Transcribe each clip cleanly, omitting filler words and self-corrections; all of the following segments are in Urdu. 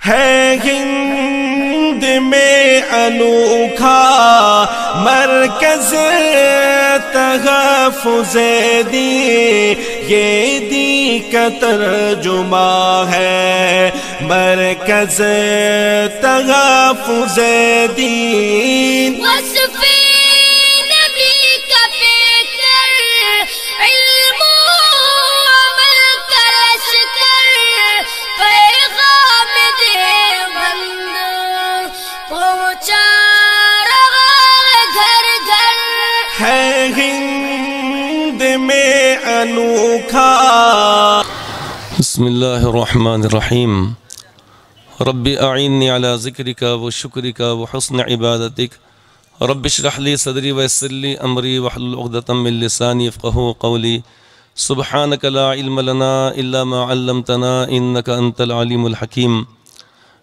ہے ہند میں انوکھا مرکز تحفظ دی، یہ دی کا ترجمہ ہے مرکز تحفظ دین۔ ہے ہند میں انوکھا۔ بسم اللہ الرحمن الرحیم۔ رب اعیننی علی ذکرک و شکرک و حسن عبادتک، رب اشرح لی صدری ویسر لی امری واحلل عقدۃ من لسانی یفقہوا قولی، سبحانک لا علم لنا الا ما علمتنا انک انت العلیم الحکیم۔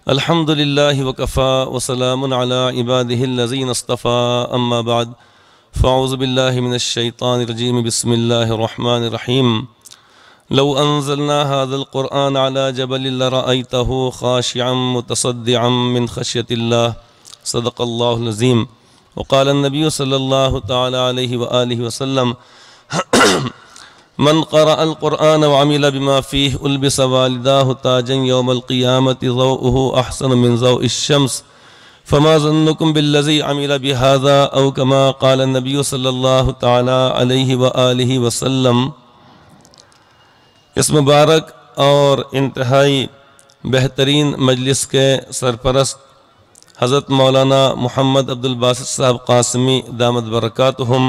الحمد للہ وکفی وسلام علی عبادہ الذین اصطفی، اما بعد فاعوذ باللہ من الشیطان الرجیم، بسم اللہ الرحمن الرحیم۔ لو انزلنا هذا القرآن على جبل لرأيته خاشعا متصدعا من خشية الله، صدق الله العظيم۔ وقال النبي صلى الله تعالى عليه وآله وسلم من قرأ القرآن وعمل بما فيه ألبس والداه تاجا يوم القيامة ضوءه أحسن من ضوء الشمس، فما ظنكم بالذي عمل بهذا، أو كما قال النبي صلى الله تعالى عليه وآله وسلم۔ اس مبارک اور انتہائی بہترین مجلس کے سرپرست حضرت مولانا محمد عبد الباسط صاحب قاسمی دامت برکاتہم،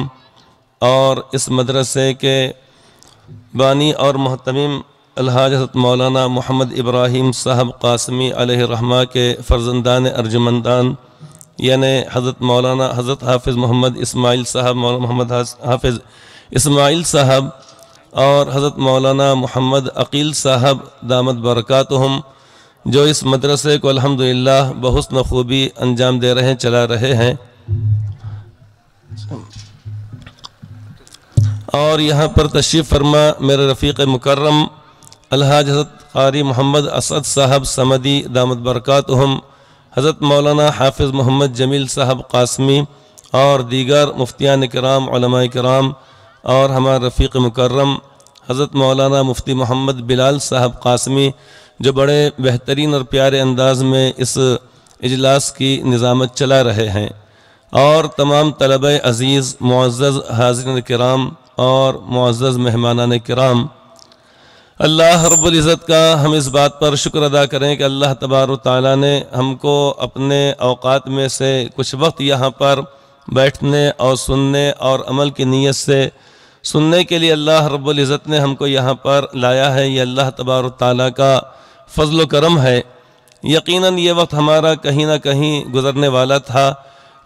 اور اس مدرسے کے بانی اور محتمم الحاج حضرت مولانا محمد ابراہیم صاحب قاسمی علیہ الرحمہ کے فرزندان ارجمندان، یعنی حضرت حافظ محمد اسماعیل صاحب، مولانا محمد حافظ اسماعیل صاحب اور حضرت مولانا محمد عقیل صاحب دامت برکاتہم، جو اس مدرسے کو الحمدللہ بحسن خوبی انجام دے رہے ہیں، چلا رہے ہیں۔ اور یہاں پر تشریف فرما میرے رفیق مکرم الحاج حضرت قاری محمد اسعد صاحب صمدی دامت برکاتہم، حضرت مولانا حافظ محمد جمیل صاحب قاسمی اور دیگر مفتیان کرام، علماء کرام، اور ہمارا رفیق مکرم حضرت مولانا مفتی محمد بلال صاحب قاسمی، جو بڑے بہترین اور پیارے انداز میں اس اجلاس کی نظامت چلا رہے ہیں، اور تمام طلبہ عزیز، معزز حاضرین کرام اور معزز مہمانان کرام، اللہ رب العزت کا ہم اس بات پر شکر ادا کریں کہ اللہ تبارک و تعالیٰ نے ہم کو اپنے اوقات میں سے کچھ وقت یہاں پر بیٹھنے اور سننے اور عمل کی نیت سے سننے کے لیے اللہ رب العزت نے ہم کو یہاں پر لایا ہے۔ یہ اللہ تبارک و تعالیٰ کا فضل و کرم ہے۔ یقیناً یہ وقت ہمارا کہیں نہ کہیں گزرنے والا تھا،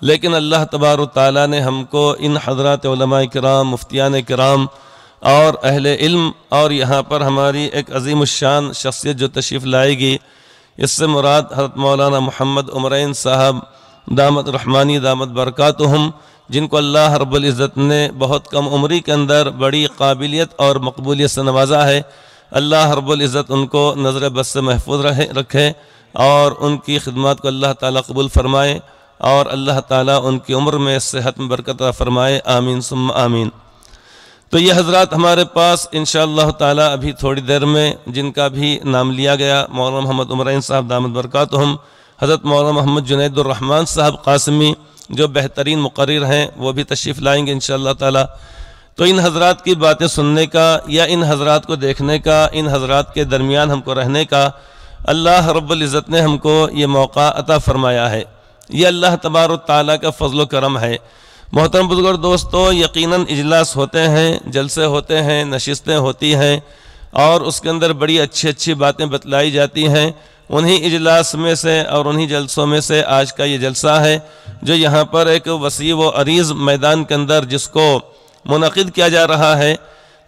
لیکن اللہ تبارک و تعالیٰ نے ہم کو ان حضرات علماء کرام، مفتیان کرام اور اہل علم، اور یہاں پر ہماری ایک عظیم الشان شخصیت جو تشریف لائے گی، اس سے مراد حضرت مولانا محمد عمرین صاحب دامت رحمانی دامت برکاتہم، جن کو اللہ رب العزت نے بہت کم عمری کے اندر بڑی قابلیت اور مقبولیت سے نوازا ہے۔ اللہ رب العزت ان کو نظر بد سے محفوظ رکھے، اور ان کی خدمات کو اللہ تعالیٰ قبول فرمائے، اور اللہ تعالیٰ ان کی عمر میں صحت میں برکت عطا فرمائے، آمین ثم آمین۔ تو یہ حضرات ہمارے پاس انشاءاللہ تعالیٰ ابھی تھوڑی دیر میں جن کا بھی نام لیا گیا، مولانا محمد عمرین صاحب دامت برکاتہم، حضرت مولانا محمد جنید الرحمن صاحب قاسمی، جو بہترین مقرر ہیں، وہ بھی تشریف لائیں گے انشاءاللہ تعالیٰ۔ تو ان حضرات کی باتیں سننے کا یا ان حضرات کو دیکھنے کا، ان حضرات کے درمیان ہم کو رہنے کا اللہ رب العزت نے ہم کو یہ موقع عطا فرمایا ہے۔ یہ اللہ تبارک و تعالیٰ کا فضل و کرم ہے۔ محترم بزرگ اور دوستو، یقیناً اجلاس ہوتے ہیں، جلسے ہوتے ہیں، نشستیں ہوتی ہیں، اور اس کے اندر بڑی اچھی اچھی باتیں بتلائی جاتی ہیں۔ انہی اجلاس میں سے اور انہی جلسوں میں سے آج کا یہ جلسہ ہے، جو یہاں پر ایک وسیع و عریض میدان کے اندر جس کو منعقد کیا جا رہا ہے۔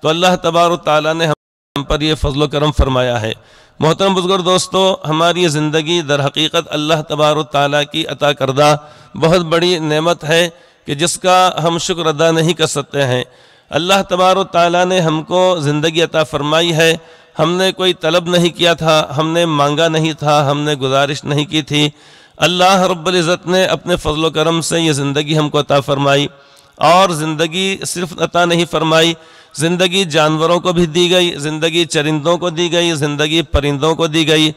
تو اللہ تبارک و تعالیٰ نے ہم پر یہ فضل و کرم فرمایا ہے۔ محترم بزرگ دوستو، ہماری زندگی در حقیقت اللہ تبارک و تعالیٰ کی عطا کردہ بہت بڑی نعمت ہے کہ جس کا ہم شکر ادا نہیں کر سکتے ہیں۔ اللہ تبارک و تعالیٰ نے ہم کو زندگی عطا فرمائی ہے، ہم نے کوئی طلب نہیں کیا تھا، ہم نے مانگا نہیں تھا، ہم نے گزارش نہیں کی تھی، اللہ رب العزت نے اپنے فضل و کرم سے یہ زندگی ہم کو عطا فرمائی۔ اور زندگی صرف عطا نہیں فرمائی، زندگی جانوروں کو بھی دی گئی، زندگی چرندوں کو دی گئی، زندگی پرندوں کو دی گئی،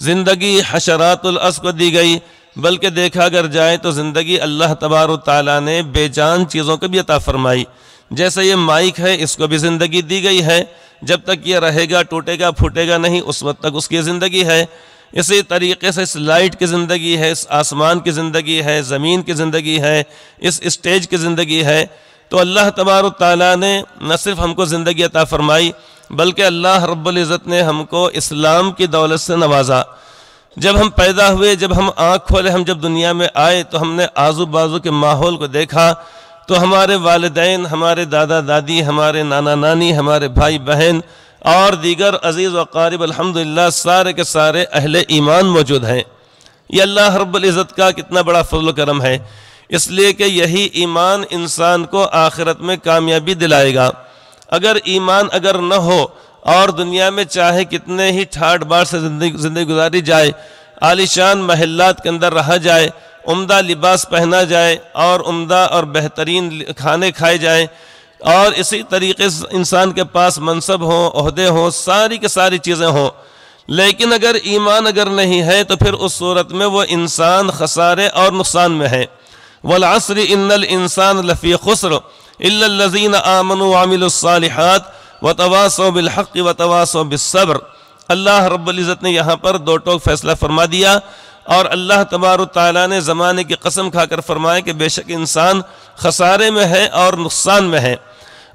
زندگی حشرات الارض کو دی گئی، بلکہ دیکھا اگر جائے تو زندگی اللہ تبارک و تعالیٰ نے بے جان چیزوں کو بھی عطا فرمائی۔ جیسے یہ مائک ہے، اس کو بھی زندگی دی گئی ہے، جب تک یہ رہے گا ٹوٹے گا پھوٹے گا نہیں، اس وقت تک اس کی زندگی ہے۔ اسی طریقے سے اس لائٹ کی زندگی ہے، اس آسمان کی زندگی ہے، زمین کی زندگی ہے، اس اسٹیج کی زندگی ہے۔ تو اللہ تبارک و تعالیٰ نے نہ صرف ہم کو زندگی عطا فرمائی، بلکہ اللہ رب العزت نے ہم کو اسلام کی دولت سے نوازا۔ جب ہم پیدا ہوئے، جب ہم آنکھ کھولے، ہم جب دنیا میں آئے تو ہم نے آزو بازو کے ماحول کو دیکھا تو ہمارے والدین، ہمارے دادا دادی، ہمارے نانا نانی، ہمارے بھائی بہن اور دیگر عزیز و اقارب الحمدللہ سارے کے سارے اہل ایمان موجود ہیں۔ یہ اللہ رب العزت کا کتنا بڑا فضل و کرم ہے، اس لیے کہ یہی ایمان انسان کو آخرت میں کامیابی دلائے گا۔ اگر ایمان اگر نہ ہو اور دنیا میں چاہے کتنے ہی ٹھاٹ بار سے زندگی گزاری جائے، عالیشان محلات کے اندر رہا جائے، عمدہ لباس پہنا جائے اور عمدہ اور بہترین کھانے کھائے جائیں، اور اسی طریقے سے انسان کے پاس منصب ہوں، عہدے ہوں، ساری کے ساری چیزیں ہوں، لیکن اگر ایمان اگر نہیں ہے تو پھر اس صورت میں وہ انسان خسارے اور نقصان میں ہے۔ وَالْعَصْرِ إِنَّ الْإِنسَانَ لَفِي خُسْرٍ إِلَّا الَّذِينَ آمَنُوا وَعَمِلُوا الصَّالِحَاتِ وَتَوَاصَوْا بِالْحَقِّ وَتَوَاصَوْا بِالصَّبْرِ۔ اللہ رب العزت نے یہاں پر دو ٹوک فیصلہ فرما دیا، اور اللہ تبارک تعالیٰ نے زمانے کی قسم کھا کر فرمایا کہ بے شک انسان خسارے میں ہے اور نقصان میں ہے۔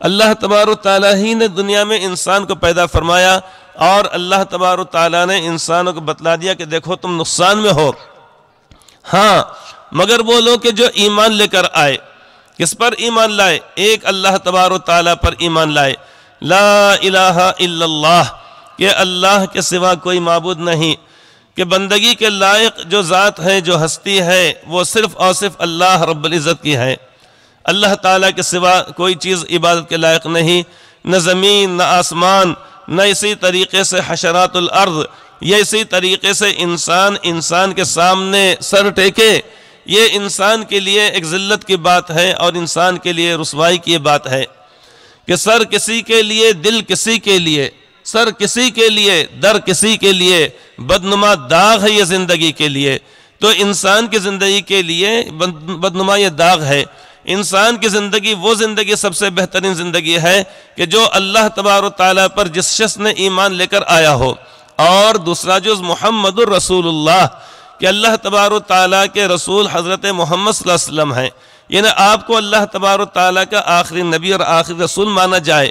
اللہ تبارک تعالیٰ ہی نے دنیا میں انسان کو پیدا فرمایا، اور اللہ تبارک تعالیٰ نے انسانوں کو بتلا دیا کہ دیکھو تم نقصان میں ہو، ہاں مگر وہ لوگ کہ جو ایمان لے کر آئے۔ کس پر ایمان لائے؟ ایک اللہ تبارک تعالیٰ پر ایمان لائے، لا الہ الا اللہ، کہ اللہ کے سوا کوئی معبود نہیں، کہ بندگی کے لائق جو ذات ہے، جو ہستی ہے، وہ صرف اور صرف اللہ رب العزت کی ہے۔ اللہ تعالیٰ کے سوا کوئی چیز عبادت کے لائق نہیں، نہ زمین، نہ آسمان، نہ اسی طریقے سے حشرات الارض، یا اسی طریقے سے انسان کے سامنے سر ٹیکے، یہ انسان کے لیے ایک ذلت کی بات ہے اور انسان کے لیے رسوائی کی بات ہے کہ سر کسی کے لیے، دل کسی کے لیے، سر کسی کے لیے، در کسی کے لیے، بدنما داغ ہے یہ زندگی کے لیے۔ تو انسان کی زندگی کے لیے بدنما یہ داغ ہے۔ انسان کی زندگی وہ زندگی سب سے بہترین زندگی ہے کہ جو اللہ تبارک تعالیٰ پر جس شخص نے ایمان لے کر آیا ہو، اور دوسرا جز محمد الرسول اللہ، کہ اللہ تبارک تعالیٰ کے رسول حضرت محمد صلی اللہ علیہ وسلم ہیں، یعنی آپ کو اللہ تبارک تعالیٰ کا آخری نبی اور آخری رسول مانا جائے،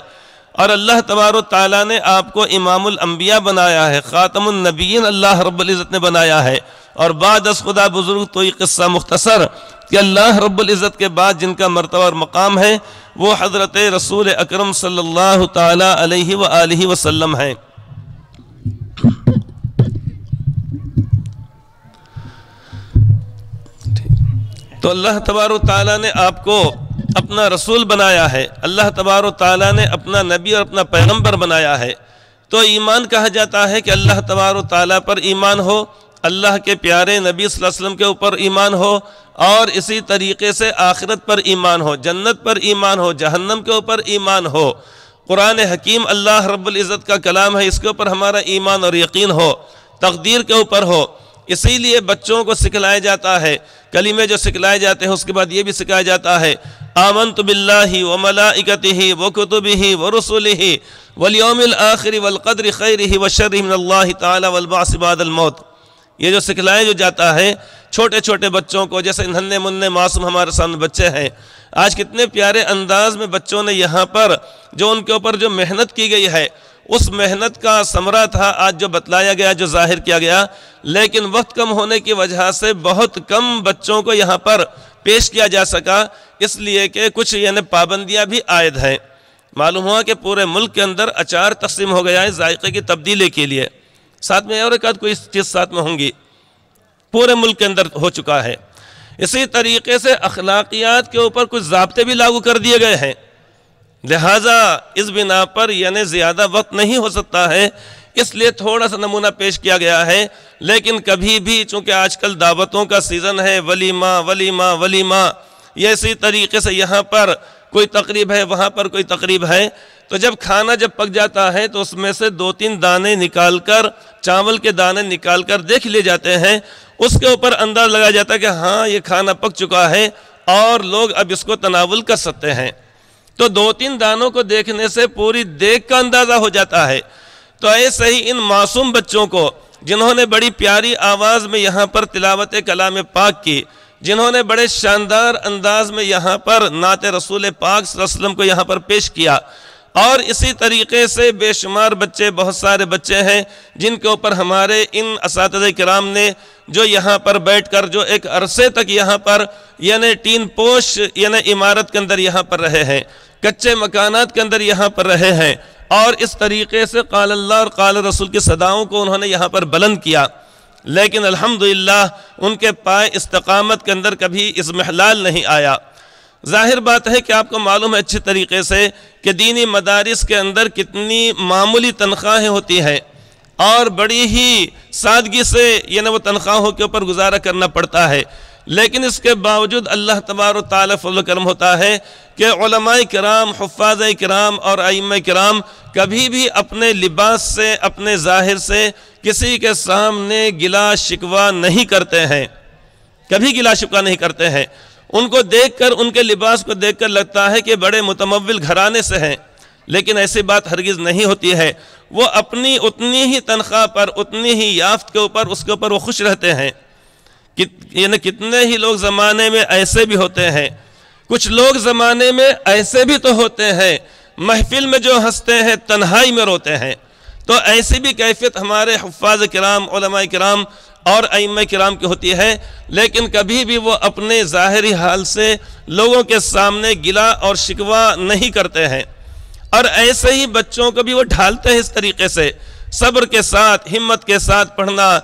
اور اللہ تبارک تعالیٰ نے آپ کو امام الانبیاء بنایا ہے، خاتم النبیین اللہ رب العزت نے بنایا ہے۔ اور بعد از خدا بزرگ تو یہ قصہ مختصر کہ اللہ رب العزت کے بعد جن کا مرتبہ اور مقام ہے وہ حضرت رسول اکرم صلی اللہ تعالیٰ علیہ وآلہ وسلم ہیں۔ تو اللہ تبارک تعالیٰ نے آپ کو اپنا رسول بنایا ہے، اللہ تبارک تعالیٰ نے اپنا نبی اور اپنا پیغمبر بنایا ہے۔ تو ایمان کہا جاتا ہے کہ اللہ تبارک تعالیٰ پر ایمان ہو، اللہ کے پیارے نبی صلی اللہ علیہ وسلم کے اوپر ایمان ہو، اور اسی طریقے سے آخرت پر ایمان ہو، جنت پر ایمان ہو، جہنم کے اوپر ایمان ہو، قرآن حکیم اللہ رب العزت کا کلام ہے، اس کے اوپر ہمارا ایمان اور یقین ہو، تقدیر کے اوپر ہو۔ اسی لیے بچوں کو سکھلایا جاتا ہے، کلمے جو سکھلائے جاتے ہیں اس کے بعد یہ بھی سکھایا جاتا ہے آمنت باللہ وملائکتہ وکتبہ ورسلہ والیوم الآخر والقدر خیرہ وشرہ من اللہ تعالی والبعث بعد الموت۔ یہ جو سکھلائے جو جاتا ہے چھوٹے چھوٹے بچوں کو، جیسے ننھے منھے معصوم ہمارے سامنے بچے ہیں، آج کتنے پیارے انداز میں بچوں نے یہاں پر جو ان کے اوپر جو محنت کی گئی ہے، اس محنت کا ثمرہ تھا آج جو بتلایا گیا، جو ظاہر کیا گیا، لیکن وقت کم ہونے کی وجہ سے بہت کم بچوں کو یہاں پر پیش کیا جا سکا، اس لیے کہ کچھ یعنی پابندیاں بھی عائد ہیں۔ معلوم ہوا کہ پورے ملک کے اندر اچار تقسیم ہو گیا ہے ذائقے کی تبدیلی کے لیے، ساتھ میں اور ایک آدھ کوئی چیز ساتھ میں ہوں گی، پورے ملک کے اندر ہو چکا ہے۔ اسی طریقے سے اخلاقیات کے اوپر کچھ ضابطے بھی لاگو کر دیے گئے ہیں لہٰذا اس بنا پر یعنی زیادہ وقت نہیں ہو سکتا ہے، اس لیے تھوڑا سا نمونہ پیش کیا گیا ہے۔ لیکن کبھی بھی چونکہ آج کل دعوتوں کا سیزن ہے، ولیمہ ولیمہ ولیمہ، یہ اسی طریقے سے یہاں پر کوئی تقریب ہے، وہاں پر کوئی تقریب ہے، تو جب کھانا پک جاتا ہے تو اس میں سے 2-3 دانے نکال کر، چاول کے دانے نکال کر دیکھ لیے جاتے ہیں، اس کے اوپر انداز لگایا جاتا ہے کہ ہاں یہ کھانا پک چکا ہے اور لوگ اب اس کو تناول کر سکتے ہیں۔ تو 2-3 دانوں کو دیکھنے سے پوری دیگ کا اندازہ ہو جاتا ہے۔ تو ایسے ہی ان معصوم بچوں کو جنہوں نے بڑی پیاری آواز میں یہاں پر تلاوت کلام پاک کی، جنہوں نے بڑے شاندار انداز میں یہاں پر نعت رسول پاک صلی اللہ علیہ وسلم کو یہاں پر پیش کیا، اور اسی طریقے سے بے شمار بچے، بہت سارے بچے ہیں جن کے اوپر ہمارے ان اساتذہ کرام نے جو یہاں پر بیٹھ کر جو ایک عرصے تک یہاں پر یعنی ٹین پوش یعنی عمارت کے اندر یہاں پر رہے ہیں، کچے مکانات کے اندر یہاں پر رہے ہیں، اور اس طریقے سے قال اللہ اور قال رسول کی صداؤں کو انہوں نے یہاں پر بلند کیا، لیکن الحمدللہ ان کے پائے استقامت کے اندر کبھی اضمحلال نہیں آیا۔ ظاہر بات ہے کہ آپ کو معلوم ہے اچھی طریقے سے کہ دینی مدارس کے اندر کتنی معمولی تنخواہیں ہوتی ہیں، اور بڑی ہی سادگی سے یعنی وہ تنخواہوں کے اوپر گزارا کرنا پڑتا ہے، لیکن اس کے باوجود اللہ تبارک و تعالیٰ فضل و کرم ہوتا ہے کہ علماء کرام، حفاظ کرام اور ائمہ کرام کبھی بھی اپنے لباس سے، اپنے ظاہر سے کسی کے سامنے گلا شکوہ نہیں کرتے ہیں، کبھی گلا شکوہ نہیں کرتے ہیں۔ ان کو دیکھ کر، ان کے لباس کو دیکھ کر لگتا ہے کہ بڑے متمول گھرانے سے ہیں، لیکن ایسی بات ہرگز نہیں ہوتی ہے۔ وہ اپنی اتنی ہی تنخواہ پر، اتنی ہی یافت کے اوپر، اس کے اوپر وہ خوش رہتے ہیں۔ یعنی کتنے ہی لوگ زمانے میں ایسے بھی ہوتے ہیں، کچھ لوگ زمانے میں ایسے بھی تو ہوتے ہیں محفل میں جو ہنستے ہیں تنہائی میں روتے ہیں۔ تو ایسی بھی کیفیت ہمارے حفاظ کرام، علماء کرام اور ائمہ کرام کی ہوتی ہے، لیکن کبھی بھی وہ اپنے ظاہری حال سے لوگوں کے سامنے گلا اور شکوہ نہیں کرتے ہیں، اور ایسے ہی بچوں کو بھی وہ ڈھالتے ہیں اس طریقے سے، صبر کے ساتھ، ہمت کے ساتھ پڑھنا۔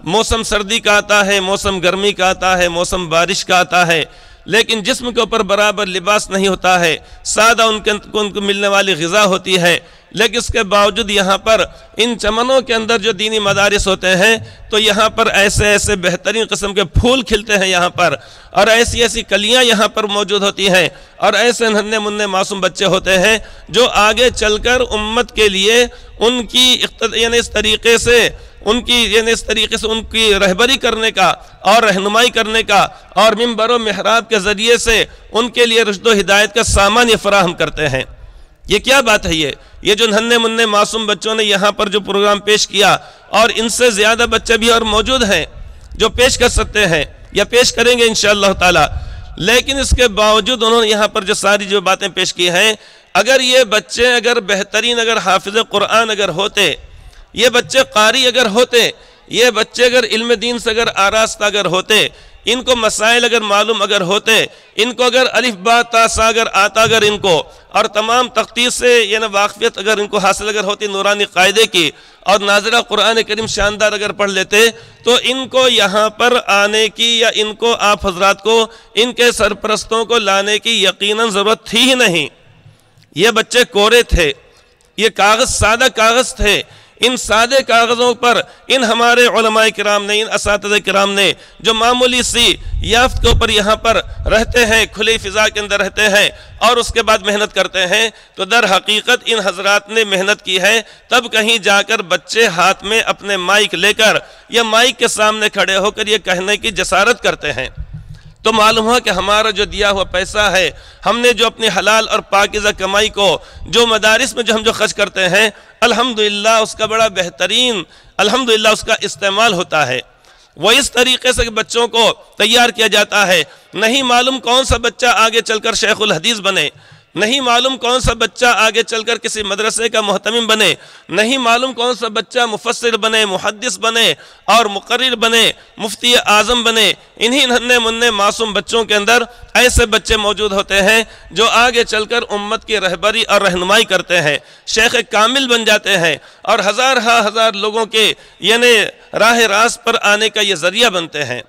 موسم سردی کا آتا ہے، موسم گرمی کا آتا ہے، موسم بارش کا آتا ہے، لیکن جسم کے اوپر برابر لباس نہیں ہوتا ہے، سادہ ان کو ملنے والی غذا ہوتی ہے، لیکن اس کے باوجود یہاں پر ان چمنوں کے اندر جو دینی مدارس ہوتے ہیں تو یہاں پر ایسے ایسے بہترین قسم کے پھول کھلتے ہیں یہاں پر، اور ایسی ایسی کلیاں یہاں پر موجود ہوتی ہیں، اور ایسے ننھے منھے معصوم بچے ہوتے ہیں جو آگے چل کر امت کے لیے ان کی یعنی اس طریقے سے ان کی رہبری کرنے کا اور رہنمائی کرنے کا، اور منبر و محراب کے ذریعے سے ان کے لیے رشد و ہدایت کا سامان یہ فراہم کرتے ہیں۔ یہ کیا بات ہے؟ یہ جو ننھے منھے معصوم بچوں نے یہاں پر جو پروگرام پیش کیا، اور ان سے زیادہ بچے بھی اور موجود ہیں جو پیش کر سکتے ہیں یا پیش کریں گے انشاءاللہ تعالی، لیکن اس کے باوجود انہوں نے یہاں پر جو ساری جو باتیں پیش کی ہیں، اگر یہ بچے اگر بہترین اگر حافظ قرآن اگر ہوتے، یہ بچے قاری اگر ہوتے، یہ بچے اگر علم دین سے اگر آراستہ اگر ہوتے، ان کو مسائل اگر معلوم اگر ہوتے، ان کو اگر الف با تا سا اگر آتا اگر ان کو، اور تمام تخطیط سے یعنی واقفیت اگر ان کو حاصل اگر ہوتی نورانی قاعدے کی، اور ناظرہ قرآن کریم شاندار اگر پڑھ لیتے، تو ان کو یہاں پر آنے کی یا ان کو آپ حضرات کو ان کے سرپرستوں کو لانے کی یقیناً ضرورت تھی ہی نہیں۔ یہ بچے کورے تھے، یہ کاغذ سادہ کاغذ تھے، ان سادے کاغذوں پر ان ہمارے علماء کرام نے، ان اساتذہ کرام نے جو معمولی سی یافت کے اوپر یہاں پر رہتے ہیں، کھلی فضا کے اندر رہتے ہیں اور اس کے بعد محنت کرتے ہیں، تو در حقیقت ان حضرات نے محنت کی ہے، تب کہیں جا کر بچے ہاتھ میں اپنے مائک لے کر یا مائک کے سامنے کھڑے ہو کر یہ کہنے کی جسارت کرتے ہیں۔ تو معلوم ہوا کہ ہمارا جو دیا ہوا پیسہ ہے، ہم نے جو اپنی حلال اور پاکیزہ کمائی کو جو مدارس میں جو ہم خرچ کرتے ہیں، الحمدللہ اس کا بڑا بہترین الحمدللہ اس کا استعمال ہوتا ہے۔ وہ اس طریقے سے بچوں کو تیار کیا جاتا ہے، نہیں معلوم کون سا بچہ آگے چل کر شیخ الحدیث بنے، نہیں معلوم کون سا بچہ آگے چل کر کسی مدرسے کا محتمم بنے، نہیں معلوم کون سا بچہ مفسر بنے، محدث بنے اور مقرر بنے، مفتی اعظم بنے۔ انہی ننھے منھے معصوم بچوں کے اندر ایسے بچے موجود ہوتے ہیں جو آگے چل کر امت کی رہبری اور رہنمائی کرتے ہیں، شیخ کامل بن جاتے ہیں، اور ہزار لوگوں کے یعنی راہ راست پر آنے کا یہ ذریعہ بنتے ہیں۔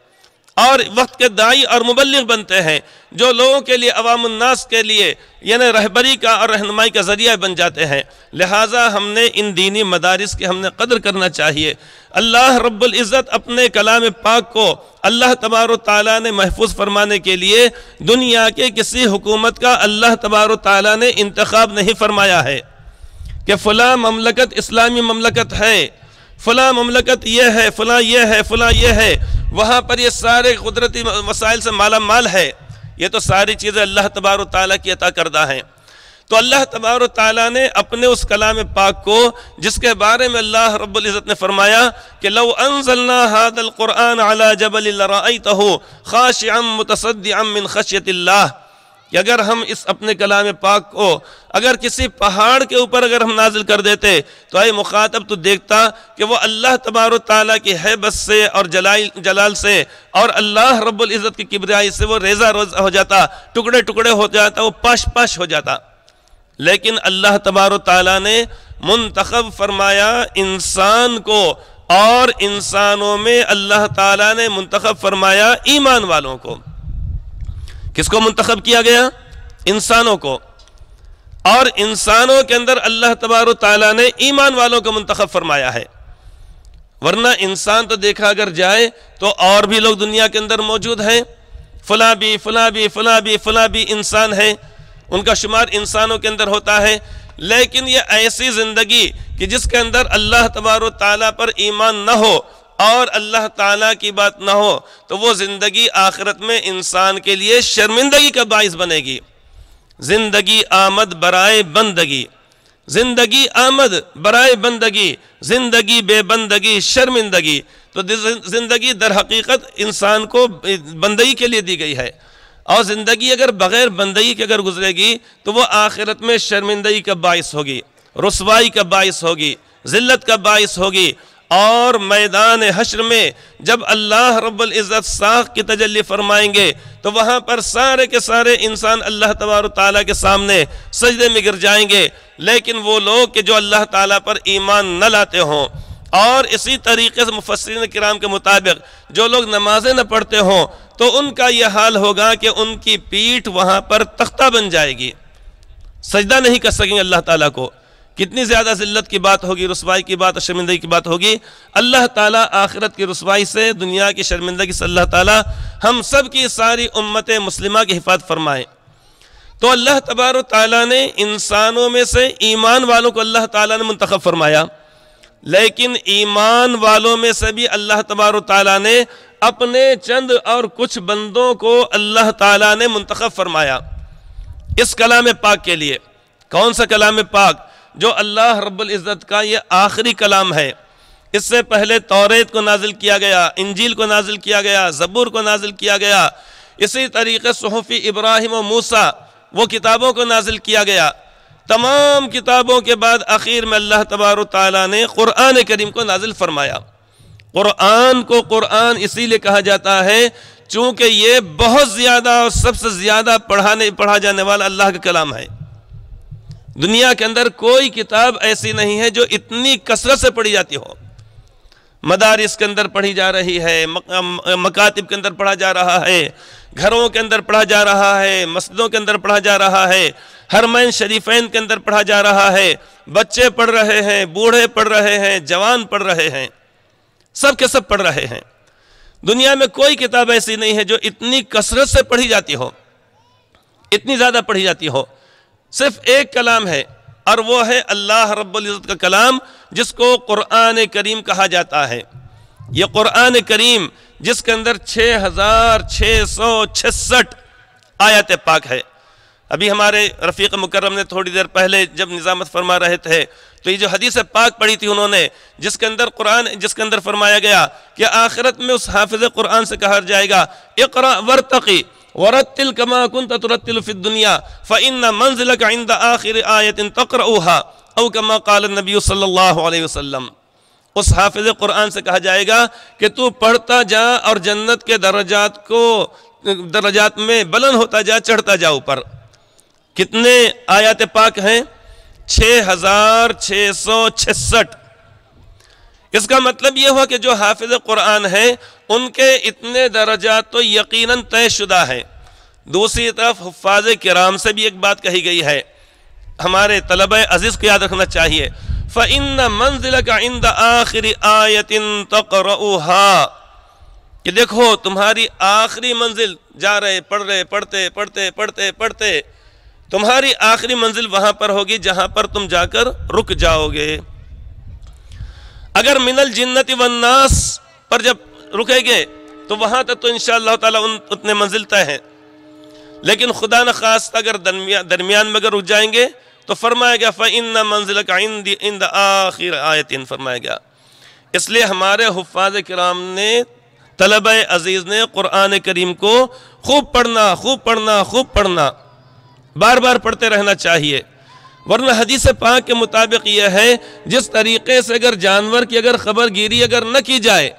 اور وقت کے داعی اور مبلغ بنتے ہیں، جو لوگوں کے لیے، عوام الناس کے لیے یعنی رہبری کا اور رہنمائی کا ذریعہ بن جاتے ہیں۔ لہٰذا ہم نے ان دینی مدارس کی ہم نے قدر کرنا چاہیے۔ اللہ رب العزت اپنے کلام پاک کو اللہ تبارک و تعالیٰ نے محفوظ فرمانے کے لیے دنیا کے کسی حکومت کا اللہ تبارک و تعالیٰ نے انتخاب نہیں فرمایا ہے کہ فلاں مملکت اسلامی مملکت ہے، فلاں مملکت یہ ہے، فلاں یہ ہے، فلاں یہ ہے، وہاں پر یہ سارے قدرتی وسائل سے مالا مال ہے۔ یہ تو ساری چیزیں اللہ تبارک و تعالیٰ کی عطا کردہ ہیں۔ تو اللہ تبارک و تعالیٰ نے اپنے اس کلام پاک کو، جس کے بارے میں اللہ رب العزت نے فرمایا کہ لو انزلنا هذا القرآن على جبل لرأيته خاشعا متصدعا من خشیۃ اللہ، کہ اگر ہم اس اپنے کلام پاک کو اگر کسی پہاڑ کے اوپر اگر ہم نازل کر دیتے تو اے مخاطب تو دیکھتا کہ وہ اللہ تبارک و تعالیٰ کی ہیبت سے اور جلال سے اور اللہ رب العزت کی کبریائی سے وہ ریزہ روزہ ہو جاتا، ٹکڑے ٹکڑے ہو جاتا، وہ پاش پاش ہو جاتا۔ لیکن اللہ تبارک و تعالیٰ نے منتخب فرمایا انسان کو، اور انسانوں میں اللہ تعالیٰ نے منتخب فرمایا ایمان والوں کو۔ کس کو منتخب کیا گیا؟ انسانوں کو، اور انسانوں کے اندر اللہ تبارک و تعالیٰ نے ایمان والوں کو منتخب فرمایا ہے۔ ورنہ انسان تو دیکھا اگر جائے تو اور بھی لوگ دنیا کے اندر موجود ہیں، فلاں بھی فلاں بھی فلاں بھی فلاں بھی انسان ہیں، ان کا شمار انسانوں کے اندر ہوتا ہے۔ لیکن یہ ایسی زندگی کہ جس کے اندر اللہ تبارک و تعالیٰ پر ایمان نہ ہو اور اللہ تعالیٰ کی بات نہ ہو تو وہ زندگی آخرت میں انسان کے لیے شرمندگی کا باعث بنے گی۔ زندگی آمد برائے بندگی، زندگی آمد برائے بندگی، زندگی بے بندگی شرمندگی۔ تو زندگی در حقیقت انسان کو بندگی کے لیے دی گئی ہے، اور زندگی اگر بغیر بندگی کے اگر گزرے گی تو وہ آخرت میں شرمندگی کا باعث ہوگی، رسوائی کا باعث ہوگی، ذلت کا باعث ہوگی۔ اور میدان حشر میں جب اللہ رب العزت ساخ کی تجلی فرمائیں گے تو وہاں پر سارے کے سارے انسان اللہ تبارک و تعالیٰ کے سامنے سجدے میں گر جائیں گے، لیکن وہ لوگ کہ جو اللہ تعالیٰ پر ایمان نہ لاتے ہوں، اور اسی طریقے سے مفسرین کرام کے مطابق جو لوگ نمازیں نہ پڑھتے ہوں تو ان کا یہ حال ہوگا کہ ان کی پیٹھ وہاں پر تختہ بن جائے گی، سجدہ نہیں کر سکیں گے اللہ تعالیٰ کو۔ کتنی زیادہ ذلت کی بات ہوگی، رسوائی کی بات اور شرمندگی کی بات ہوگی۔ اللہ تعالیٰ آخرت کی رسوائی سے، دنیا کی شرمندگی سے اللہ تعالیٰ ہم سب کی ساری امت مسلمہ کی حفاظت فرمائے۔ تو اللہ تبارک و تعالیٰ نے انسانوں میں سے ایمان والوں کو اللہ تعالیٰ نے منتخب فرمایا، لیکن ایمان والوں میں سے بھی اللہ تبارک و تعالیٰ نے اپنے چند اور کچھ بندوں کو اللہ تعالیٰ نے منتخب فرمایا اس کلام پاک کے لیے۔ کون سا کلام پاک؟ جو اللہ رب العزت کا یہ آخری کلام ہے۔ اس سے پہلے توریت کو نازل کیا گیا، انجیل کو نازل کیا گیا، زبور کو نازل کیا گیا، اسی طریقے صحف ابراہیم و موسیٰ وہ کتابوں کو نازل کیا گیا۔ تمام کتابوں کے بعد آخر میں اللہ تبارک و تعالیٰ نے قرآن کریم کو نازل فرمایا۔ قرآن کو قرآن اسی لیے کہا جاتا ہے چونکہ یہ بہت زیادہ اور سب سے زیادہ پڑھا جانے والا اللہ کا کلام ہے۔ دنیا کے اندر کوئی کتاب ایسی نہیں ہے جو اتنی کثرت سے پڑھی جاتی ہو۔ مدارس کے اندر پڑھی جا رہی ہے، مکاتب کے اندر پڑھا جا رہا ہے، گھروں کے اندر پڑھا جا رہا ہے، مسجدوں کے اندر پڑھا جا رہا ہے، حرمین شریفین کے اندر پڑھا جا رہا ہے، بچے پڑھ رہے ہیں، بوڑھے پڑھ رہے ہیں، جوان پڑھ رہے ہیں، سب کے سب پڑھ رہے ہیں۔ دنیا میں کوئی کتاب ایسی نہیں ہے جو اتنی کثرت سے پڑھی جاتی ہو، اتنی زیادہ پڑھی جاتی ہو۔ صرف ایک کلام ہے اور وہ ہے اللہ رب العزت کا کلام جس کو قرآن کریم کہا جاتا ہے۔ یہ قرآن کریم جس کے اندر 6666 آیات پاک ہے۔ ابھی ہمارے رفیق مکرم نے تھوڑی دیر پہلے جب نظامت فرما رہے تھے تو یہ جو حدیث پاک پڑھی تھی انہوں نے، جس کے اندر فرمایا گیا کہ آخرت میں اس حافظ قرآن سے کہا جائے گا اقرأ ورتقی ورتل كما كنت ترتل في الدنيا فإن منزلك عند آخر آية تقرأها او كما قال النبي صلی اللہ علیہ وسلم۔ اس حافظ قرآن سے کہا جائے گا کہ تو پڑھتا جا اور جنت کے درجات میں بلند ہوتا جا، چڑھتا جا اوپر۔ کتنے آیات پاک ہیں؟ 6666۔ اس کا مطلب یہ ہوا کہ جو حافظ قرآن ہیں ان کے اتنے درجات تو یقیناً طے شدہ ہیں۔ دوسری طرف حفاظ کرام سے بھی ایک بات کہی گئی ہے، ہمارے طلبہ عزیز کو یاد رکھنا چاہیے، فَإِنَّ مَنزِلَكَ عِنْدَ آخِرِ آیَةٍ تَقْرَؤُهَا، کہ دیکھو تمہاری آخری منزل، جا رہے پڑھتے تمہاری آخری منزل وہاں پر ہوگی جہاں پر تم جا کر رک جاؤ گے۔ اگر من الجنت والناس پر جب رکے گے تو وہاں تک تو انشاءاللہ تعالیٰ اتنے منزل طے ہیں، لیکن خدا نخواستہ اگر درمیان میں اگر رک جائیں گے تو فرمایا گیا فَإِنَّ مَنزِلَكَ عِنْدَ آخِرِ آیَةٍ فرمایا گیا۔ اس لیے ہمارے حفاظ کرام نے، طلبہ عزیز نے قرآن کریم کو خوب پڑھنا، بار بار پڑھتے رہنا چاہیے، ورنہ حدیث پاک کے مطابق یہ ہے جس طریقے سے اگر جانور کی اگر خبر گیری اگر نہ کی جائے،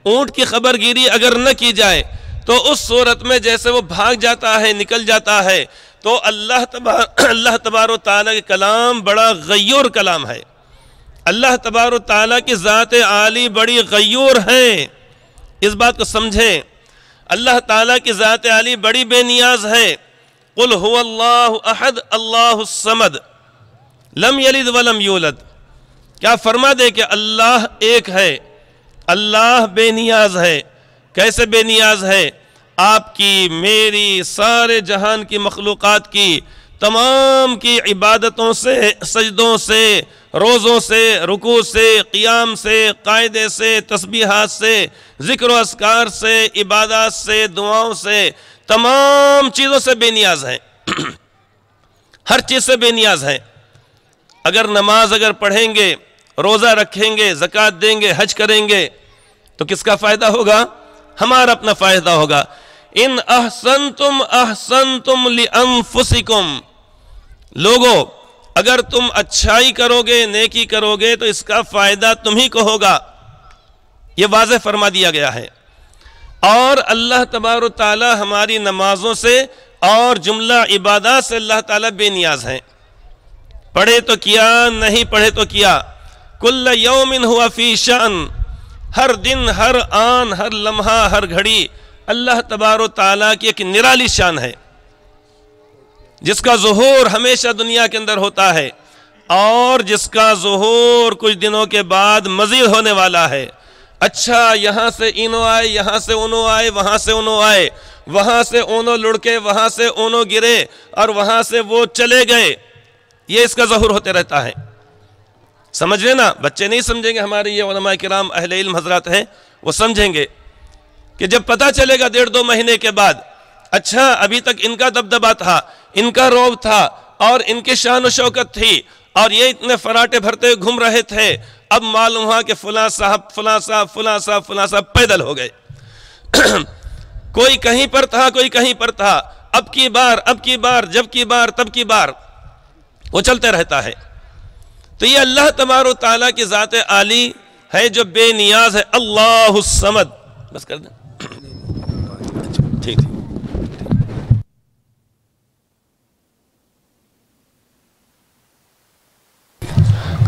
اونٹ کی خبر گیری اگر نہ کی جائے تو اس صورت میں جیسے وہ بھاگ جاتا ہے، نکل جاتا ہے، تو اللہ تبارک و تعالیٰ کے کلام بڑا غیور کلام ہے۔ اللہ تبارک و تعالیٰ کی ذات عالی بڑی غیور ہے، اس بات کو سمجھیں۔ اللہ تعالیٰ کی ذات عالی بڑی بے نیاز ہے۔ قُلْ هُوَ اللَّهُ أَحَدٌ اللَّهُ الصَّمَدُ لم یلد ولم یولد، کیا فرما دے کہ اللہ ایک ہے، اللہ بے نیاز ہے۔ کیسے بے نیاز ہے؟ آپ کی، میری، سارے جہان کی مخلوقات کی تمام کی عبادتوں سے، سجدوں سے، روزوں سے، رکوع سے، قیام سے، قاعدے سے، تسبیحات سے، ذکر و اذکار سے، عبادات سے، دعاؤں سے، تمام چیزوں سے بے نیاز ہے، ہر چیز سے بے نیاز ہے۔ اگر نماز اگر پڑھیں گے، روزہ رکھیں گے، زکوٰۃ دیں گے، حج کریں گے تو کس کا فائدہ ہوگا؟ ہمارا اپنا فائدہ ہوگا۔ ان احسنتم احسنتم لانفسکم، لوگو اگر تم اچھائی کرو گے، نیکی کرو گے تو اس کا فائدہ تمہیں کو ہوگا، یہ واضح فرما دیا گیا ہے۔ اور اللہ تبارک و تعالی ہماری نمازوں سے اور جملہ عبادات سے اللہ تعالیٰ بے نیاز ہیں۔ پڑھے تو کیا، نہیں پڑھے تو کیا، کل یوم ہوا فی شأن، ہر دن، ہر آن، ہر لمحہ، ہر گھڑی اللہ تبارک و تعالیٰ کی ایک نرالی شان ہے جس کا ظہور ہمیشہ دنیا کے اندر ہوتا ہے، اور جس کا ظہور کچھ دنوں کے بعد مزید ہونے والا ہے۔ اچھا یہاں سے اینو آئے، یہاں سے اونو آئے، وہاں سے اونو آئے، وہاں سے اونو لڑکے، وہاں سے اونو گرے، اور وہاں سے وہ چلے گئے، یہ اس کا ظہور ہوتے رہتا ہے۔ سمجھ رہے نا؟ بچے نہیں سمجھیں گے، ہمارے یہ علماء کرام اہل علم حضرات ہیں، وہ سمجھیں گے کہ جب پتہ چلے گا 1.5-2 مہینے کے بعد، اچھا ابھی تک ان کا دبدبہ تھا، ان کا روب تھا، اور ان کی شان و شوکت تھی، اور یہ اتنے فراٹے بھرتے گھوم رہے تھے، اب معلوم ہوا کہ فلاں صاحب پیدل ہو گئے۔ کوئی کہیں پر تھا، کوئی کہیں پر تھا، اب کی بار، جب کی بار، تب کی بار، وہ چلتے رہتا ہے۔ تو یہ اللہ تبارک و تعالیٰ کی ذات عالی ہے جو بے نیاز ہے، اللہ الصمد۔ بس کر دیں، ٹھیک۔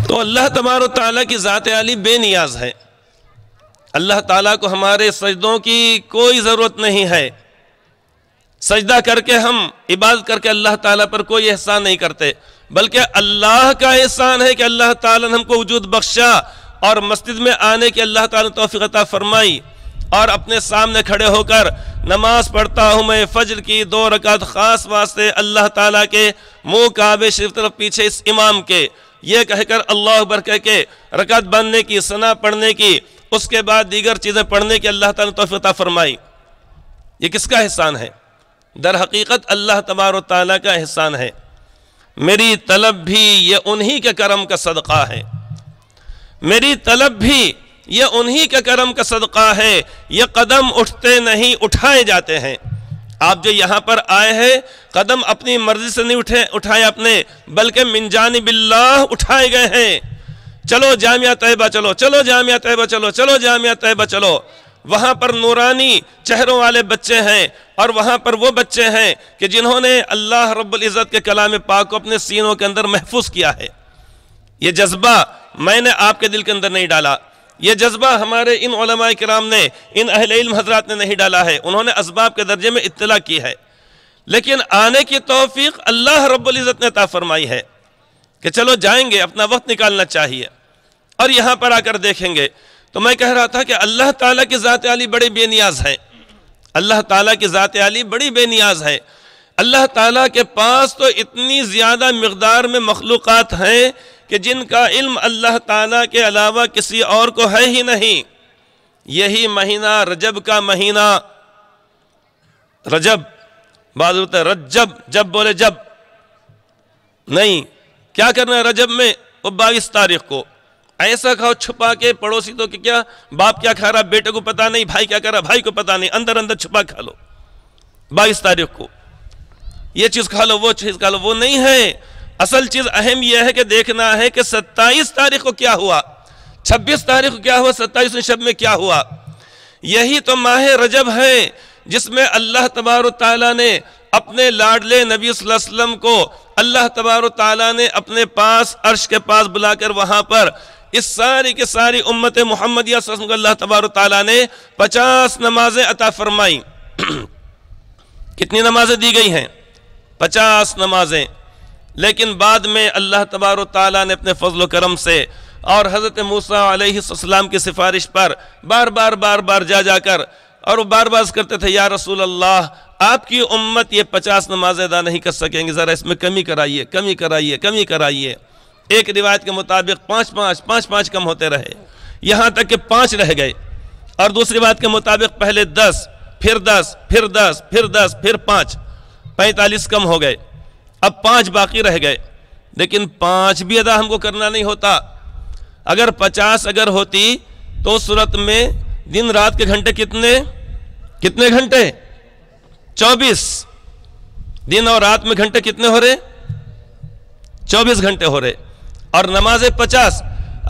تو اللہ تبارک و تعالیٰ کی ذات عالی بے نیاز ہے۔ اللہ تعالیٰ کو ہمارے سجدوں کی کوئی ضرورت نہیں ہے۔ سجدہ کر کے ہم، عبادت کر کے اللہ تعالیٰ پر کوئی احسان نہیں کرتے، بلکہ اللہ کا احسان ہے کہ اللہ تعالیٰ نے ہم کو وجود بخشا اور مسجد میں آنے کی اللہ تعالیٰ نے توفیق عطا فرمائی، اور اپنے سامنے کھڑے ہو کر نماز پڑھتا ہوں میں فجر کی 2 رکعت خاص واسطے اللہ تعالیٰ کے منہ کعبے شریف طرف پیچھے اس امام کے، یہ کہہ کر اللہ اکبر کہہ کے رکعت باندھنے کی، ثنا پڑھنے کی، اس کے بعد دیگر چیزیں پڑھنے کی اللہ تعالیٰ نے توفیق عطا فرمائی۔ یہ کس کا احسان ہے؟ در حقیقت اللہ تبارک و تعالیٰ کا احسان ہے۔ میری طلب بھی یہ انہی کے کرم کا صدقہ ہے، میری طلب بھی یہ انہی کے کرم کا صدقہ ہے۔ یہ قدم اٹھتے نہیں، اٹھائے جاتے ہیں۔ آپ جو یہاں پر آئے ہیں، قدم اپنی مرضی سے نہیں اٹھائے اپنے، بلکہ من جانب اللہ اٹھائے گئے ہیں۔ چلو جامعہ طیبہ چلو، چلو جامعہ طیبہ چلو، چلو جامعہ طیبہ چلو۔ وہاں پر نورانی چہروں والے بچے ہیں، اور وہاں پر وہ بچے ہیں کہ جنہوں نے اللہ رب العزت کے کلام پاک کو اپنے سینوں کے اندر محفوظ کیا ہے۔ یہ جذبہ میں نے آپ کے دل کے اندر نہیں ڈالا، یہ جذبہ ہمارے ان علماء کرام نے، ان اہل علم حضرات نے نہیں ڈالا ہے، انہوں نے اسباب کے درجے میں اطلاع کی ہے، لیکن آنے کی توفیق اللہ رب العزت نے عطا فرمائی ہے کہ چلو جائیں گے، اپنا وقت نکالنا چاہیے اور یہاں پر آ کر دیکھیں گے۔ تو میں کہہ رہا تھا کہ اللہ تعالیٰ کی ذات عالی بڑی بے نیاز ہے، اللہ تعالیٰ کی ذات عالی بڑی بے نیاز ہے۔ اللہ تعالیٰ کے پاس تو اتنی زیادہ مقدار میں مخلوقات ہیں کہ جن کا علم اللہ تعالیٰ کے علاوہ کسی اور کو ہے ہی نہیں۔ یہی مہینہ رجب کا مہینہ، رجب، بعض ہوتا ہے رجب، جب بولے جب نہیں، کیا کرنا ہے رجب میں؟ وہ 22 تاریخ کو ایسا کھاؤ چھپا کے، پڑوسی تو کہ کیا باپ کیا کھا رہا بیٹے کو پتا نہیں، بھائی کیا کر رہا بھائی کو پتا نہیں، اندر اندر چھپا کھا لو 22 تاریخ کو، یہ چیز کھا لو وہ چیز کھا لو۔ وہ نہیں ہے، اصل چیز اہم یہ ہے کہ دیکھنا ہے کہ 27 تاریخ کو کیا ہوا، 26 تاریخ کو کیا ہوا، 27 شب میں کیا ہوا۔ یہی تو ماہ رجب ہے جس میں اللہ تبارک و تعالیٰ نے اپنے لاڈلے نبی صلی اللہ علیہ وسلم کو اللہ تبارک و تعالیٰ نے اپنے پاس عرش کے پاس بلا کر وہاں پر اس ساری کی ساری امت محمدیہ صلی اللہ علیہ وسلم کو اللہ تبارک و تعالیٰ نے 50 نمازیں عطا فرمائی۔ کتنی نمازیں دی گئی ہیں؟ 50 نمازیں۔ لیکن بعد میں اللہ تبارک و تعالیٰ نے اپنے فضل و کرم سے اور حضرت موسیٰ علیہ السلام کی سفارش پر بار بار جا کر اور وہ بار کرتے تھے، یا رسول اللہ آپ کی امت یہ 50 نمازیں ادا نہیں کر سکیں گے، ذرا اس میں کمی کرائیے۔ ایک روایت کے مطابق 5 کم ہوتے رہے، یہاں تک کہ 5 رہ گئے، اور دوسری بات کے مطابق پہلے 10 پھر 10 پھر 10 پھر 10 پھر 5، 45 کم ہو گئے، اب 5 باقی رہ گئے۔ لیکن 5 بھی ادا ہم کو کرنا نہیں ہوتا۔ اگر 50 اگر ہوتی تو صورت میں دن رات کے گھنٹے کتنے گھنٹے؟ 24۔ دن اور رات میں گھنٹے کتنے ہو رہے؟ 24 گھنٹے ہو رہے۔ اور نمازیں 50،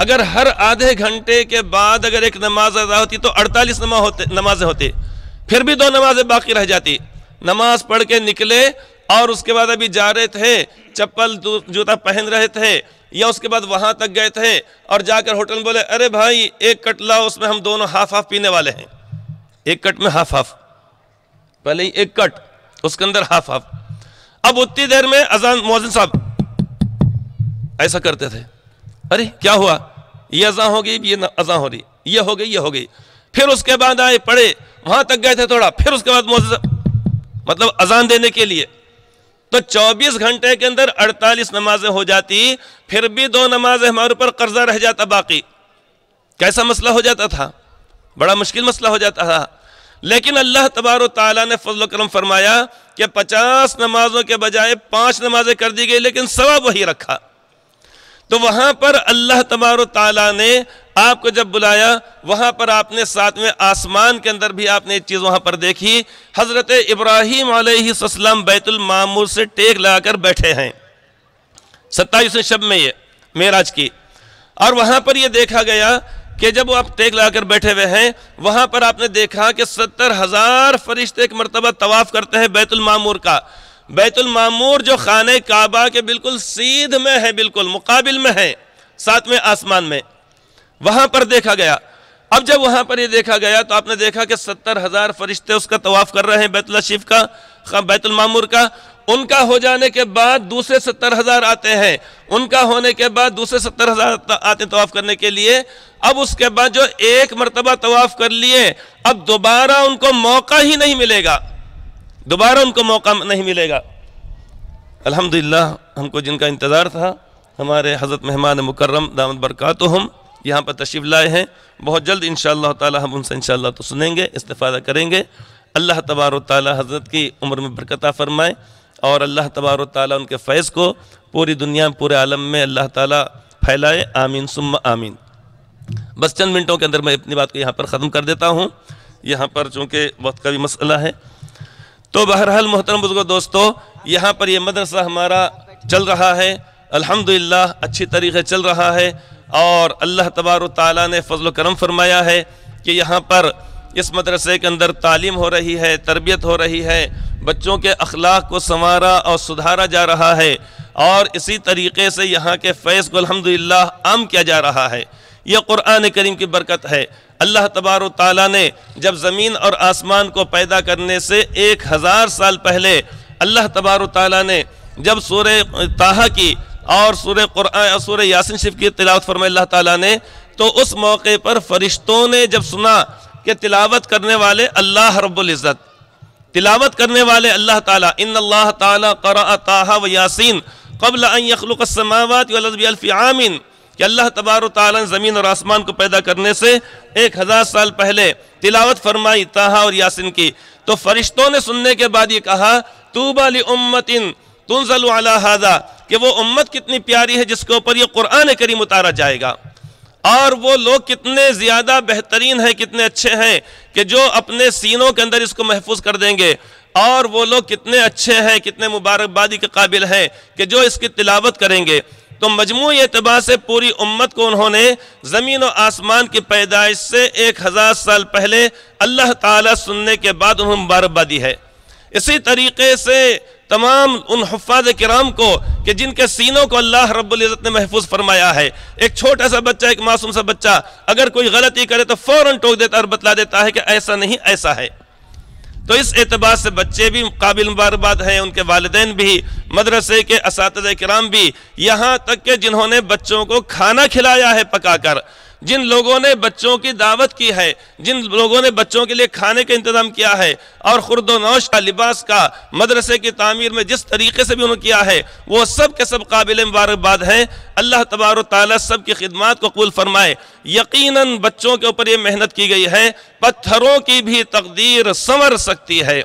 اگر ہر آدھے گھنٹے کے بعد اگر ایک نماز ادا ہوتی تو 48 نمازیں ہوتی، پھر بھی 2 نمازیں باقی رہ جاتی۔ نماز پڑھ کے نکلے اور اس کے بعد ابھی جا رہے تھے، چپل جوتا پہن رہے تھے، یا اس کے بعد وہاں تک گئے تھے اور جا کر ہوٹل میں بولے ارے بھائی ایک کٹ لاؤ، اس میں ہم دونوں ہاف پینے والے ہیں، ایک کٹ میں ہاف، پہلے ہی ایک کٹ اس کے اندر ہاف۔ اب اتنی دیر میں اذان، مؤذن صاحب ایسا کرتے تھے، ارے کیا ہوا، یہ اذان ہو گئی، یہ اذان ہو رہی، یہ ہو گئی، پھر اس کے بعد آئے پڑھے، وہاں تک گئے تھے تھوڑا، پھر اس کے بعد مؤذن صاحب مطلب اذان دینے کے لیے، تو 24 گھنٹے کے اندر 48 نمازیں ہو جاتی، پھر بھی 2 نمازیں ہمارے اوپر قرضہ رہ جاتا باقی۔ کیسا مسئلہ ہو جاتا تھا؟ بڑا مشکل مسئلہ ہو جاتا تھا۔ لیکن اللہ تبارک و تعالیٰ نے فضل و کرم فرمایا کہ 50 نمازوں کے بجائے 5 نمازیں کر دی گئی، لیکن ثواب وہی رکھا۔ تو وہاں پر اللہ تبارک و تعالیٰ نے آپ کو جب بلایا، وہاں پر آپ نے 7ویں آسمان کے اندر بھی آپ نے ایک چیز وہاں پر دیکھی، حضرت ابراہیم علیہ السلام بیت المعمور سے ٹیک لگا کر بیٹھے ہیں 27ویں شب میں یہ معراج کی، اور وہاں پر یہ دیکھا گیا کہ جب وہ آپ ٹیک لگا کر بیٹھے ہوئے ہیں، وہاں پر آپ نے دیکھا کہ 70,000 فرشتے ایک مرتبہ طواف کرتے ہیں بیت المعمور کا۔ بیت المعمور جو خانہ کعبہ کے بالکل سیدھ میں ہے، بالکل مقابل میں ہے، 7ویں آسمان میں، وہاں پر دیکھا گیا۔ اب جب وہاں پر یہ دیکھا گیا تو آپ نے دیکھا کہ 70,000 فرشتے اس کا طواف کر رہے ہیں بیت اللہ شریف کا، بیت المعمور کا۔ ان کا ہو جانے کے بعد دوسرے 70,000 آتے ہیں، ان کا ہونے کے بعد دوسرے 70,000 آتے ہیں طواف کرنے کے لیے۔ اب اس کے بعد جو ایک مرتبہ طواف کر لیے، اب دوبارہ ان کو موقع ہی نہیں ملے گا، دوبارہ ان کو موقع نہیں ملے گا۔ الحمدللہ ہم کو جن کا انتظار تھا، ہمارے حضرت مہمان مکرم دامت برکاتہم یہاں پر تشریف لائے ہیں، بہت جلد انشاءاللہ تعالی ہم ان سے انشاءاللہ تو سنیں گے، استفادہ کریں گے۔ اللہ تبارک و تعالی حضرت کی عمر میں برکت عطا فرمائے، اور اللہ تبارک و تعالی ان کے فیض کو پوری دنیا میں، پورے عالم میں اللہ تعالی پھیلائے، آمین ثم آمین۔ بس چند منٹوں کے اندر میں اپنی بات کو یہاں پر ختم کر دیتا ہوں، یہاں پر چونکہ وقت کا بھی مسئلہ ہے۔ تو بہرحال محترم بزرگوں دوستو، یہاں پر یہ مدرسہ ہمارا چل رہا ہے، الحمدللہ اچھی طریقے چل رہا ہے، اور اللہ تبارک و تعالیٰ نے فضل و کرم فرمایا ہے کہ یہاں پر اس مدرسے کے اندر تعلیم ہو رہی ہے، تربیت ہو رہی ہے، بچوں کے اخلاق کو سنوارا اور سدھارا جا رہا ہے، اور اسی طریقے سے یہاں کے فیض کو الحمدللہ عام کیا جا رہا ہے۔ یہ قرآن کریم کی برکت ہے۔ اللہ تبارک و تعالیٰ نے جب زمین اور آسمان کو پیدا کرنے سے 1000 سال پہلے اللہ تبارک و تعالیٰ نے جب سورہ طٰہٰ کی اور سورہ یاسین شریف کی تلاوت فرمائی اللہ تعالیٰ نے، تو اس موقع پر فرشتوں نے جب سنا کہ تلاوت کرنے والے اللہ رب العزت، تلاوت کرنے والے اللہ تعالیٰ، ان اللہ تعالیٰ قرأ طٰہٰ و یاسین قبل ان یخلق السماوات والارض بألف عام، کہ اللہ تبارک و تعالیٰ نے زمین اور آسمان کو پیدا کرنے سے 1000 سال پہلے تلاوت فرمائی طٰہٰ اور یاسین کی، تو فرشتوں نے سننے کے بعد یہ کہا طوبیٰ لأمۃ تنزل علی ھذا، کہ وہ امت کتنی پیاری ہے جس کے اوپر یہ قرآن کریم اتارا جائے گا، اور وہ لوگ کتنے زیادہ بہترین ہیں، کتنے اچھے ہیں کہ جو اپنے سینوں کے اندر اس کو محفوظ کر دیں گے، اور وہ لوگ کتنے اچھے ہیں، کتنے مبارکبادی کے قابل ہیں کہ جو اس کی تلاوت کریں گے۔ تو مجموعی اعتبار سے پوری امت کو انہوں نے زمین و آسمان کی پیدائش سے 1000 سال پہلے اللہ تعالیٰ سننے کے بعد انہوں نے مبارکبادی ہے۔ اسی طریقے سے تمام ان حفاظ کرام کو کہ جن کے سینوں کو اللہ رب العزت نے محفوظ فرمایا ہے، ایک چھوٹا سا بچہ، ایک معصوم سا بچہ اگر کوئی غلطی کرے تو فوراً ٹوک دیتا اور بتلا دیتا ہے کہ ایسا نہیں ایسا ہے۔ تو اس اعتبار سے بچے بھی قابل مبارکباد ہیں، ان کے والدین بھی، مدرسے کے اساتذہ کرام بھی، یہاں تک کہ جنہوں نے بچوں کو کھانا کھلایا ہے پکا کر، جن لوگوں نے بچوں کی دعوت کی ہے، جن لوگوں نے بچوں کے لیے کھانے کا انتظام کیا ہے، اور خورد و نوش کا، لباس کا، مدرسے کی تعمیر میں جس طریقے سے بھی انہوں نے کیا ہے، وہ سب کے سب قابل مبارکباد ہیں۔ اللہ تبارک و تعالیٰ سب کی خدمات کو قبول فرمائے۔ یقیناً بچوں کے اوپر یہ محنت کی گئی ہے، پتھروں کی بھی تقدیر سنور سکتی ہے،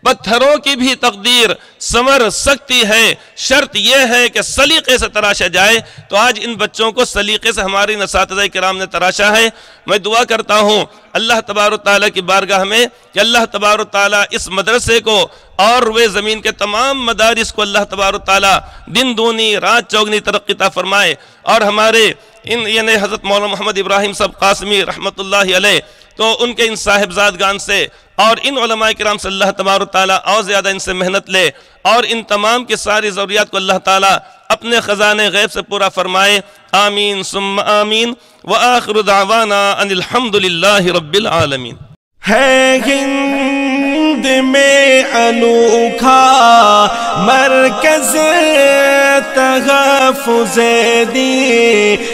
پتھروں کی بھی تقدیر سنور سکتی ہے، شرط یہ ہے کہ سلیقے سے تراشا جائے۔ تو آج ان بچوں کو سلیقے سے ہماری اساتذہ کرام نے تراشا ہے۔ میں دعا کرتا ہوں اللہ تبارک تعالیٰ کی بارگاہ میں کہ اللہ تبارک تعالیٰ اس مدرسے کو اور روئے زمین کے تمام مدارس کو اللہ تبارک تعالیٰ دن دونی رات چوگنی ترقی عطا فرمائے، اور ہمارے یعنی حضرت مولانا محمد ابراہیم صاحب قاسمی رحمۃ اللہ علیہ، تو ان کے ان صاحبزادگان سے اور ان علماء کرام سے اللہ تبارک تعالیٰ اور زیادہ ان سے محنت لے، اور ان تمام کی ساری ضروریات کو اللہ تعالیٰ اپنے خزانے غیب سے پورا فرمائے۔ آمین ثم آمین، وآخر دعوانا ان الحمد للہ رب العالمین۔ ہے ہند میں انوکھا مرکز تحفظ دین،